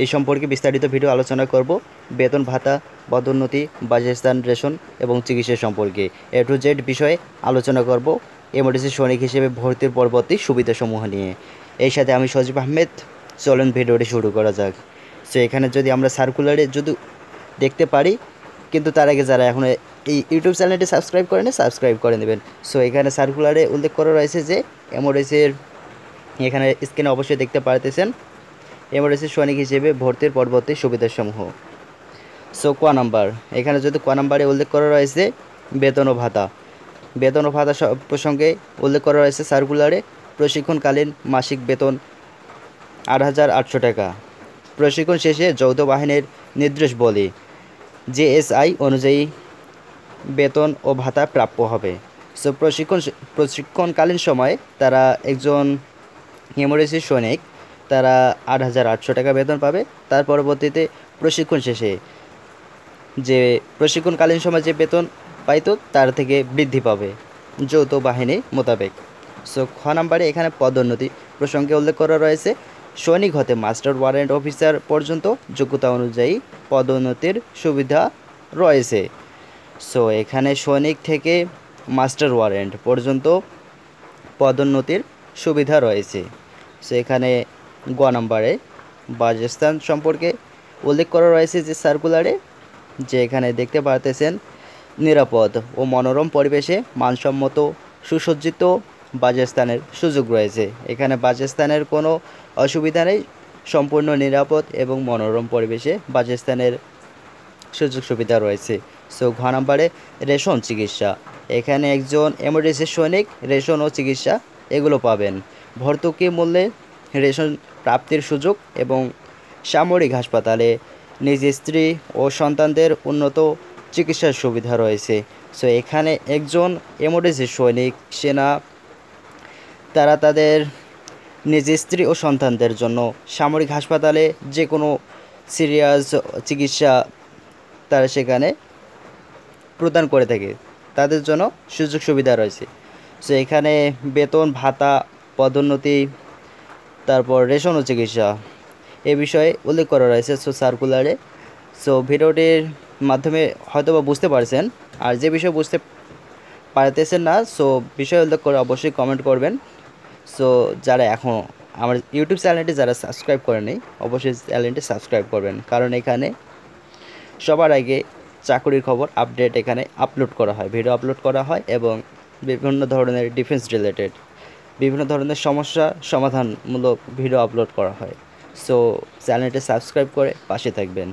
এই সম্পর্কে বিস্তারিত ভিডিও আলোচনা করব। বেতন ভাতা, পদোন্নতি, বাসস্থান, রেশন এবং চিকিৎসা সম্পর্কে এ টু জেড বিষয়ে আলোচনা করব। এমআরটিসি সৈনিক হিসেবে ভর্তির পরবর্তী সুবিধাসমূহ নিয়ে। এই সাথে আমি সজীব আহমেদ। চলুন ভিডিওটি শুরু করা যাক। সো এখানে যদি আমরা সার্কুলারে যদি দেখতে পারি, কিন্তু তার আগে যারা এখন এই ইউটিউব চ্যানেলটি সাবস্ক্রাইব করেন সাবস্ক্রাইব করে নেবেন। সো এখানে সার্কুলারে উল্লেখ করা রয়েছে যে এমআরটিসির এখানে স্ক্রিনে অবশ্যই দেখতে পারতেছেন এমআরটিসি সৈনিক হিসেবে ভর্তির পরবর্তী সুবিধাসমূহ। সো ক নাম্বার, এখানে যদি ক নাম্বারে উল্লেখ করা রয়েছে বেতন ও ভাতা। বেতন ও ভাতা প্রসঙ্গে উল্লেখ করা রয়েছে সার্কুলারে প্রশিক্ষণকালীন মাসিক বেতন ৮,৮০০ টাকা। প্রশিক্ষণ শেষে যৌথ বাহিনীর নির্দেশ বলে জেএসআই অনুযায়ী বেতন ও ভাতা প্রাপ্য হবে। সো প্রশিক্ষণকালীন সময়ে তারা একজন এমআরটিসি সৈনিক তারা ৮,৮০০ টাকা বেতন পাবে। তার পরবর্তীতে প্রশিক্ষণ শেষে যে প্রশিক্ষণকালীন সময় যে বেতন পাইতো তার থেকে বৃদ্ধি পাবে যৌথ বাহিনী মোতাবেক। সো খ নাম্বারে এখানে পদোন্নতি প্রসঙ্গে উল্লেখ করা রয়েছে সৈনিক হতে মাস্টার ওয়ারেন্ট অফিসার পর্যন্ত যোগ্যতা অনুযায়ী পদোন্নতির সুবিধা রয়েছে। সো এখানে সৈনিক থেকে মাস্টার ওয়ারেন্ট পর্যন্ত পদোন্নতির সুবিধা রয়েছে। সো এখানে গ নম্বরে বাসস্থান সম্পর্কে উল্লেখ করা রয়েছে যে সার্কুলারে যে এখানে দেখতে পারতেছেন নিরাপদ ও মনোরম পরিবেশে মানসম্মত সুসজ্জিত বাসস্থানের সুযোগ রয়েছে। এখানে বাসস্থানের কোনো অসুবিধা নেই, সম্পূর্ণ নিরাপদ এবং মনোরম পরিবেশে বাসস্থানের সুযোগ সুবিধা রয়েছে। সো ঘ নম্বরে রেশন চিকিৎসা, এখানে একজন এমআরটিসি সৈনিক রেশন ও চিকিৎসা এগুলো পাবেন। ভর্তুকি মূল্যে রেশন প্রাপ্তির সুযোগ এবং সামরিক হাসপাতালে নিজ স্ত্রী ও সন্তানদের উন্নত চিকিৎসার সুবিধা রয়েছে। সো এখানে একজন এমআরটিসি সৈনিক সেনা তারা তাদের নিজ স্ত্রী ও সন্তানদের জন্য সামরিক হাসপাতালে যে কোনো সিরিয়াস চিকিৎসা তারা সেখানে প্রদান করে থাকে, তাদের জন্য সুযোগ সুবিধা রয়েছে। সো এখানে বেতন ভাতা, পদোন্নতি, তারপর রেশন ও চিকিৎসা এ বিষয়ে উল্লেখ করা রয়েছে সো সার্কুলারে। সো ভিডিওটির মাধ্যমে হয়তো বা বুঝতে পারছেন, আর যে বিষয় বুঝতে পারতেছেন না সো বিষয় উল্লেখ করে অবশ্যই কমেন্ট করবেন। সো যারা এখন আমার ইউটিউব চ্যানেলটি যারা সাবস্ক্রাইব করেনি অবশ্যই চ্যানেলটি সাবস্ক্রাইব করবেন, কারণ এখানে সবার আগে চাকরির খবর আপডেট এখানে আপলোড করা হয়, ভিডিও আপলোড করা হয় এবং বিভিন্ন ধরনের ডিফেন্স রিলেটেড বিভিন্ন ধরনের সমস্যা সমাধানমূলক ভিডিও আপলোড করা হয়। সো চ্যানেলটি সাবস্ক্রাইব করে পাশে থাকবেন।